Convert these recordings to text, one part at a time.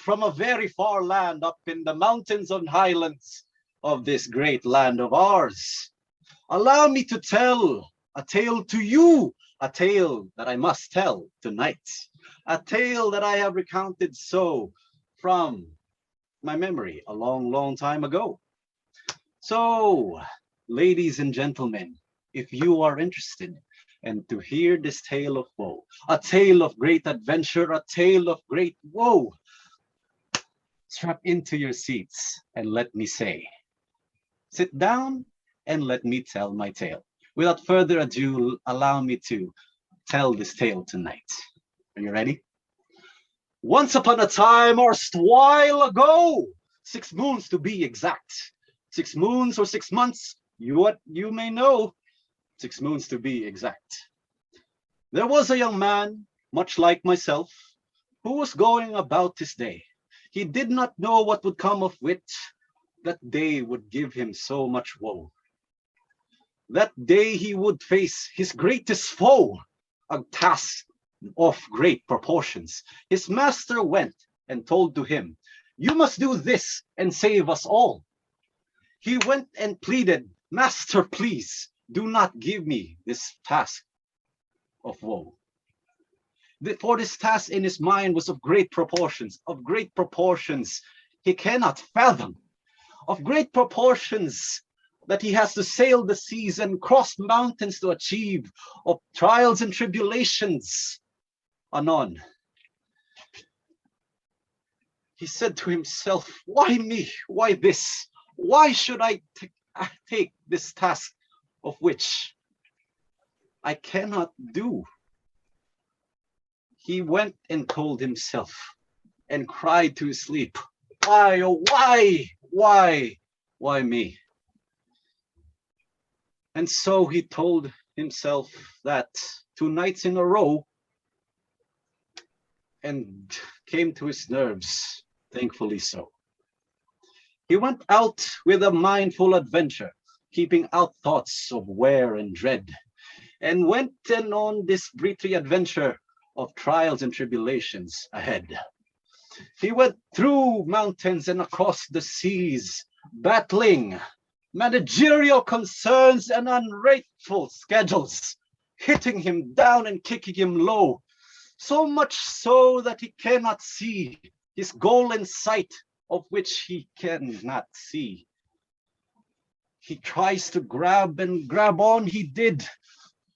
from a very far land up in the mountains and highlands of this great land of ours. Allow me to tell a tale to you, a tale that I must tell tonight, a tale that I have recounted so from my memory a long, long time ago. So, ladies and gentlemen, if you are interested and to hear this tale of woe, a tale of great adventure, a tale of great woe, strap into your seats and let me say, sit down and let me tell my tale. Without further ado, allow me to tell this tale tonight. Are you ready? Once upon a time, or a while ago, 6 moons to be exact. 6 moons or 6 months, what you may know, 6 moons to be exact. There was a young man, much like myself, who was going about his day. He did not know what would come of which that day would give him so much woe. That day he would face his greatest foe, a task of great proportions. His master went and told to him, "You must do this and save us all." He went and pleaded, "Master, please, do not give me this task of woe." For this task in his mind was of great proportions he cannot fathom, of great proportions that he has to sail the seas and cross mountains to achieve, of trials and tribulations. Anon, he said to himself, "Why me? Why this? Why should I take this task of which I cannot do?" He went and told himself and cried to his sleep, "Why, oh why me?" And so he told himself that 2 nights in a row and came to his nerves, thankfully so. He went out with a mindful adventure, keeping out thoughts of wear and dread, and went and on this breezy adventure of trials and tribulations ahead. He went through mountains and across the seas, battling managerial concerns and ungrateful schedules, hitting him down and kicking him low, so much so that he cannot see his goal in sight, of which he cannot see. He tries to grab on, he did,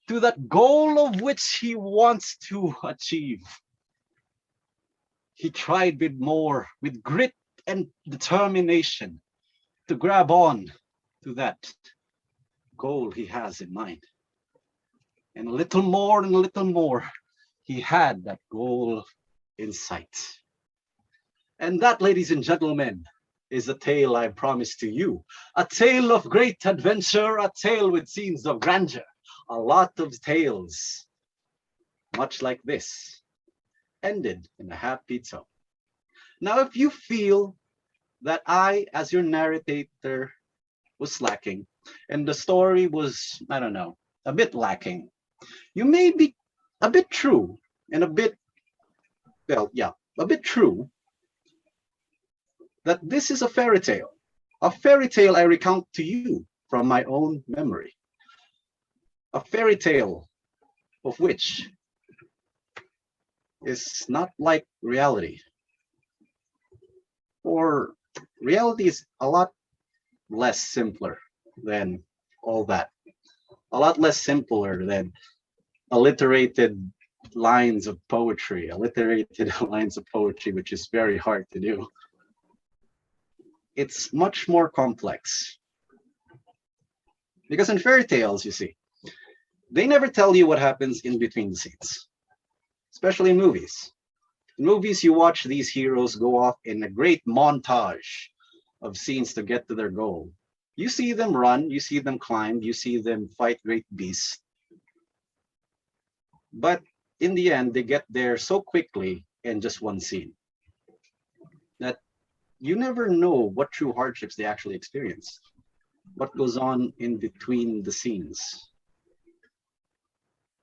to that goal of which he wants to achieve. He tried with grit and determination to grab on to that goal he has in mind. And a little more, he had that goal in sight. And that, ladies and gentlemen, is a tale I promised to you. A tale of great adventure, a tale with scenes of grandeur. A lot of tales, much like this, ended in a happy tone. Now, if you feel that I, as your narrator, was lacking, and the story was, I don't know, a bit lacking, you may be a bit true, and a bit true, that this is a fairy tale I recount to you from my own memory. A fairy tale of which is not like reality. Or reality is a lot less simpler than all that. A lot less simpler than alliterated lines of poetry, which is very hard to do. It's much more complex. Because in fairy tales, you see, they never tell you what happens in between the scenes, especially in movies. In movies, you watch these heroes go off in a great montage of scenes to get to their goal. You see them run, you see them climb, you see them fight great beasts. But in the end, they get there so quickly in just one scene that you never know what true hardships they actually experience, what goes on in between the scenes.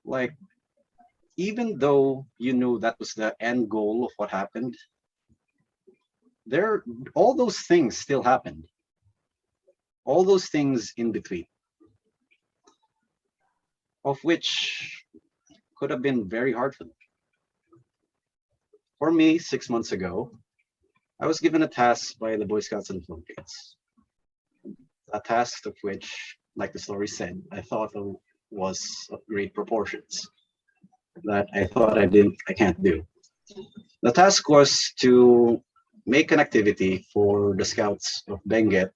Like, even though you knew that was the end goal of what happened, there, all those things still happened. All those things in between, of which could have been very hard for them. For me, 6 months ago, I was given a task by the Boy Scouts of the Philippines. A task of which, like the story said, I thought was of great proportions that I thought I can't do. The task was to make an activity for the Scouts of Benguet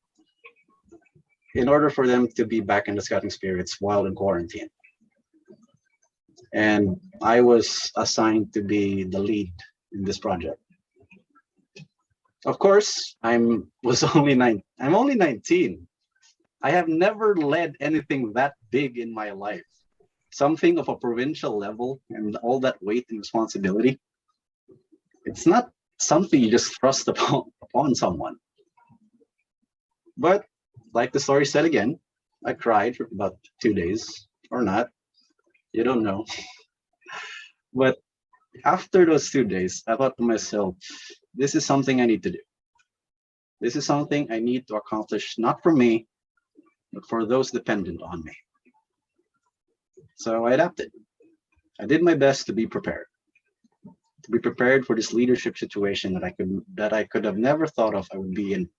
in order for them to be back in the scouting spirits while in quarantine. And I was assigned to be the lead in this project. Of course, I'm only 19. I have never led anything that big in my life. Something of a provincial level and all that weight and responsibility. It's not something you just thrust upon someone. But like the story said again, I cried for about 2 days, or not. You don't know. But after those 2 days, I thought to myself, this is something I need to do. This is something I need to accomplish, not for me, but for those dependent on me. So I adapted. I did my best to be prepared. To be prepared for this leadership situation that I could have never thought of I would be in.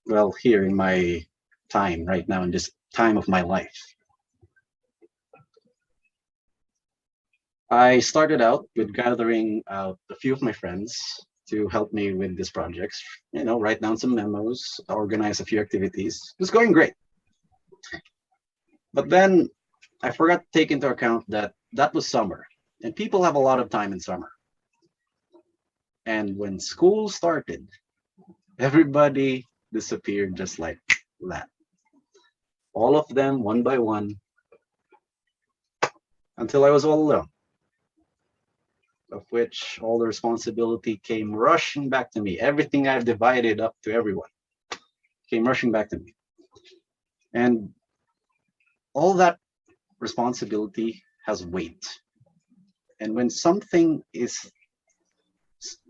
Well, here in my time right now, in this time of my life. I started out with gathering out a few of my friends to help me with these projects, write down some memos, organize a few activities. It was going great. But then I forgot to take into account that that was summer, and people have a lot of time in summer. And when school started, everybody disappeared just like that. All of them, one by one, until I was all alone, of which all the responsibility came rushing back to me. Everything I've divided up to everyone came rushing back to me. And all that responsibility has weight. And when something is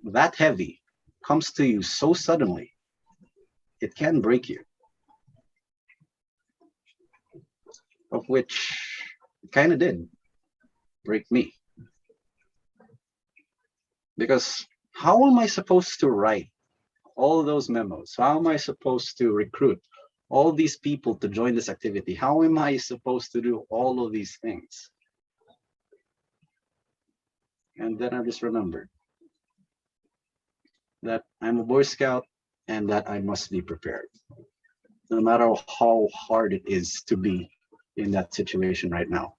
that heavy, comes to you so suddenly, it can break you. Of which it kind of did break me. Because how am I supposed to write all those memos? How am I supposed to recruit all these people to join this activity? How am I supposed to do all of these things? And then I just remembered that I'm a Boy Scout and that I must be prepared, no matter how hard it is to be in that situation right now.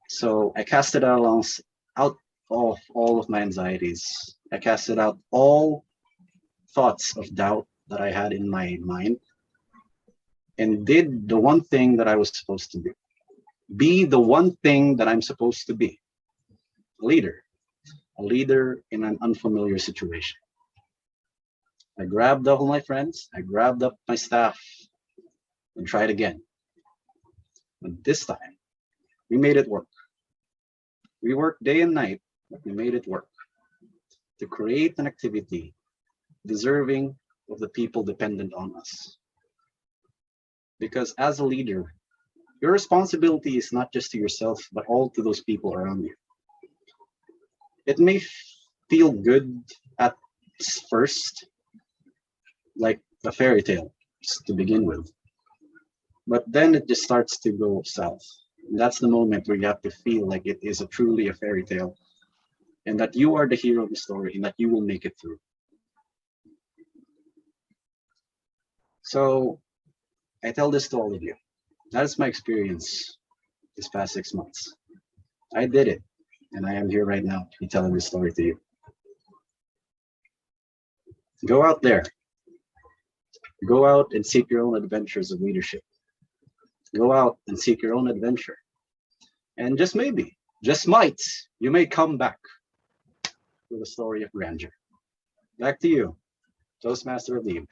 So I casted out of all of my anxieties. I casted out all thoughts of doubt that I had in my mind and did the one thing that I was supposed to do. Be the one thing that I'm supposed to be. A leader in an unfamiliar situation. I grabbed up all my friends, I grabbed up my staff and tried again. But this time, we made it work. We worked day and night, but we made it work to create an activity deserving of the people dependent on us. Because as a leader, your responsibility is not just to yourself, but all to those people around you. It may feel good at first, like a fairy tale to begin with, but then it just starts to go south. And that's the moment where you have to feel like it is truly a fairy tale and that you are the hero of the story and that you will make it through. So I tell this to all of you. That is my experience this past 6 months. I did it, and I am here right now to be telling this story to you. Go out there. Go out and seek your own adventures of leadership. Go out and seek your own adventure. And just maybe, just might, you may come back with a story of grandeur. Back to you, Toastmaster Ira.